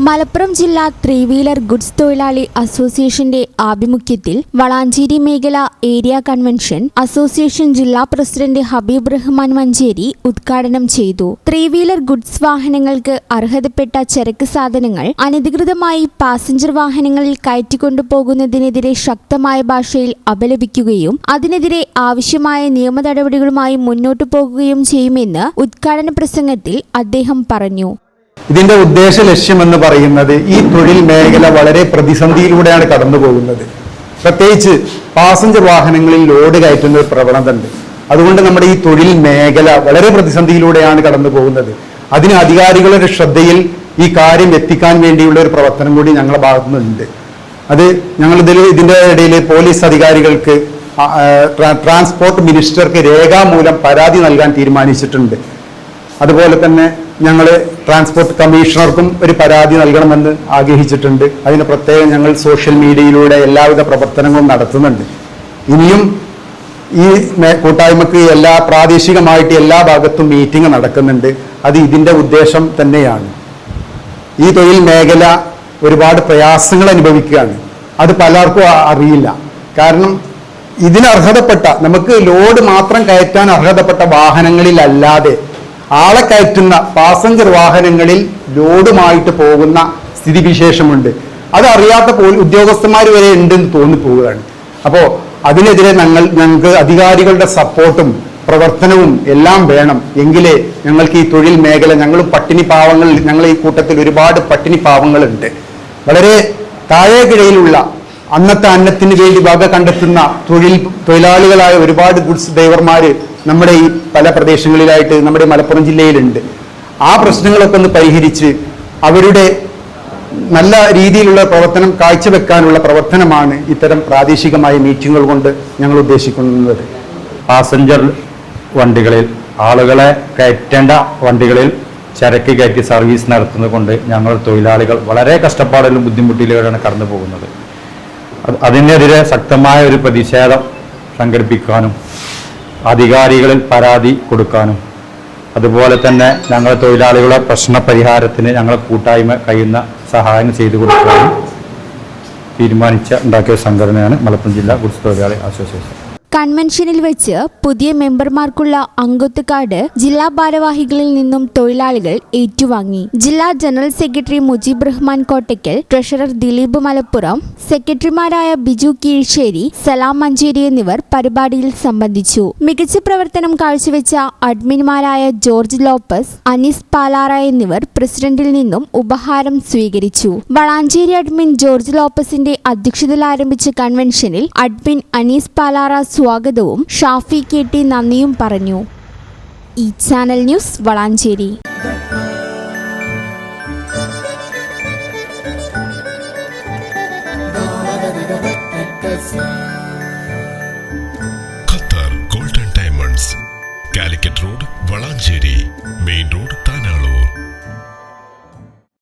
മലപ്പുറം ജില്ലാ ത്രീവീലർ ഗുഡ്സ് തൊഴിലാളി അസോസിയേഷന്റെ ആഭിമുഖ്യത്തിൽ വളാഞ്ചേരി മേഖല ഏരിയ കൺവെൻഷൻ അസോസിയേഷൻ ജില്ലാ പ്രസിഡന്റ് ഹബീബ് റഹ്മാൻ മഞ്ചേരി ഉദ്ഘാടനം ചെയ്തു. ത്രീവീലർ ഗുഡ്സ് വാഹനങ്ങൾക്ക് അർഹതപ്പെട്ട ചരക്ക് സാധനങ്ങൾ അനധികൃതമായി പാസഞ്ചർ വാഹനങ്ങളിൽ കയറ്റിക്കൊണ്ടുപോകുന്നതിനെതിരെ ശക്തമായ ഭാഷയിൽ അപലപിക്കുകയും അതിനെതിരെ ആവശ്യമായ നിയമ നടപടികളുമായി മുന്നോട്ടു പോകുകയും ചെയ്യുമെന്ന് ഉദ്ഘാടന പ്രസംഗത്തിൽ അദ്ദേഹം പറഞ്ഞു. ഇതിന്റെ ഉദ്ദേശ ലക്ഷ്യമെന്ന് പറയുന്നത് ഈ തൊഴിൽ മേഖല വളരെ പ്രതിസന്ധിയിലൂടെയാണ് കടന്നു പോകുന്നത്. പ്രത്യേകിച്ച് പാസഞ്ചർ വാഹനങ്ങളിൽ ലോഡ് കയറ്റുന്ന ഒരു പ്രവണത ഉണ്ട്. അതുകൊണ്ട് നമ്മുടെ ഈ തൊഴിൽ മേഖല വളരെ പ്രതിസന്ധിയിലൂടെയാണ് കടന്നു പോകുന്നത്. അതിന് അധികാരികളുടെ ശ്രദ്ധയിൽ ഈ കാര്യം എത്തിക്കാൻ വേണ്ടിയുള്ള ഒരു പ്രവർത്തനം കൂടി ഞങ്ങളുടെ ഭാഗത്തുനിന്നുണ്ട്. അത് ഇതിന്റെ ഇടയിൽ പോലീസ് അധികാരികൾക്ക് ട്രാൻസ്പോർട്ട് മിനിസ്റ്റർക്ക് രേഖാമൂലം പരാതി നൽകാൻ തീരുമാനിച്ചിട്ടുണ്ട്. അതുപോലെ തന്നെ ഞങ്ങൾ ട്രാൻസ്പോർട്ട് കമ്മീഷണർക്കും ഒരു പരാതി നൽകണമെന്ന് ആഗ്രഹിച്ചിട്ടുണ്ട്. അതിന് പ്രത്യേകം ഞങ്ങൾ സോഷ്യൽ മീഡിയയിലൂടെ എല്ലാവിധ പ്രവർത്തനങ്ങളും നടത്തുന്നുണ്ട്. ഇനിയും ഈ കൂട്ടായ്മക്ക് പ്രാദേശികമായിട്ട് എല്ലാ ഭാഗത്തും മീറ്റിംഗ് നടക്കുന്നുണ്ട്. അത് ഇതിൻ്റെ ഉദ്ദേശം തന്നെയാണ്. ഈ തൊഴിൽ മേഖല ഒരുപാട് പ്രയാസങ്ങൾ അനുഭവിക്കുകയാണ്. അത് പലർക്കും അറിയില്ല. കാരണം ഇതിന് അർഹതപ്പെട്ട, നമുക്ക് ലോഡ് മാത്രം കയറ്റാൻ അർഹതപ്പെട്ട വാഹനങ്ങളിലല്ലാതെ ആളെ കയറ്റുന്ന പാസഞ്ചർ വാഹനങ്ങളിൽ ലോഡുമായിട്ട് പോകുന്ന സ്ഥിതിവിശേഷമുണ്ട്. അതറിയാത്ത ഉദ്യോഗസ്ഥന്മാർ വരെ ഉണ്ടെന്ന് തോന്നിപ്പോവുകയാണ്. അപ്പോൾ അതിനെതിരെ ഞങ്ങൾക്ക് അധികാരികളുടെ സപ്പോർട്ടും പ്രവർത്തനവും എല്ലാം വേണം. എങ്കിലേ ഞങ്ങൾക്ക് ഈ തൊഴിൽ മേഖല, ഞങ്ങൾ ഈ കൂട്ടത്തിൽ ഒരുപാട് പട്ടിണി പാവങ്ങളുണ്ട്. വളരെ താഴേക്കിടയിലുള്ള അന്നത്തെ അന്നത്തിന് വേണ്ടി വക കണ്ടെത്തുന്ന തൊഴിലാളികളായ ഒരുപാട് ഗുഡ്സ് ഡ്രൈവർമാർ നമ്മുടെ ഈ പല പ്രദേശങ്ങളിലായിട്ട് നമ്മുടെ മലപ്പുറം ജില്ലയിലുണ്ട്. ആ പ്രശ്നങ്ങളൊക്കെ ഒന്ന് പരിഹരിച്ച് അവരുടെ നല്ല രീതിയിലുള്ള പ്രവർത്തനം കാഴ്ചവെക്കാനുള്ള പ്രവർത്തനമാണ് ഇത്തരം പ്രാദേശികമായ മീറ്റിങ്ങുകൾ കൊണ്ട് ഞങ്ങൾ ഉദ്ദേശിക്കുന്നത്. പാസഞ്ചർ വണ്ടികളിൽ ആളുകളെ കയറ്റേണ്ട വണ്ടികളിൽ ചരക്ക് കയറ്റി സർവീസ് നടത്തുന്നത് കൊണ്ട് ഞങ്ങൾ തൊഴിലാളികൾ വളരെ കഷ്ടപ്പാടിലും ബുദ്ധിമുട്ടിലൂടെയാണ് കടന്നു പോകുന്നത്. അതിനെതിരെ ശക്തമായ ഒരു പ്രതിഷേധം സംഘടിപ്പിക്കാനും അധികാരികളിൽ പരാതി കൊടുക്കാനും അതുപോലെ തന്നെ ഞങ്ങൾ തൊഴിലാളികളുടെ പ്രശ്ന പരിഹാരത്തിന് ഞങ്ങൾ കൂട്ടായ്മ കഴിയുന്ന സഹായം ചെയ്തു കൊടുക്കാനും ഉണ്ടാക്കിയ സംഘടനയാണ് മലപ്പുറം ജില്ലാ ഗുഡ്സ് തൊഴിലാളി അസോസിയേഷൻ. കൺവെൻഷനിൽ വെച്ച് പുതിയ മെമ്പർമാർക്കുള്ള അംഗത്വ കാർഡ് ജില്ലാ ഭാരവാഹികളിൽ നിന്നും തൊഴിലാളികൾ ഏറ്റുവാങ്ങി. ജില്ലാ general secretary Mujeeb Rahman Kottakkal, treasurer Dileep Malappuram, സെക്രട്ടറിമാരായ ബിജു കീഴ്ശ്ശേരി, സലാം മഞ്ചേരി എന്നിവർ പരിപാടിയിൽ സംബന്ധിച്ചു. മികച്ച പ്രവർത്തനം കാഴ്ചവെച്ച അഡ്മിൻമാരായ ജോർജ് ലോപ്പസ്, അനീസ് പാലാറ എന്നിവർ പ്രസിഡന്റിൽ നിന്നും ഉപഹാരം സ്വീകരിച്ചു. വളാഞ്ചേരി അഡ്മിൻ ജോർജ് ലോപ്പസിന്റെ അധ്യക്ഷതയിൽ ആരംഭിച്ച കൺവെൻഷനിൽ അഡ്മിൻ അനീസ് പാലാറ സ്വാഗതവും ഷാഫി കെ.ടി. നന്ദിയും പറഞ്ഞു. ഈ channel news Valanchery. Qatar golden diamonds, Calicut road.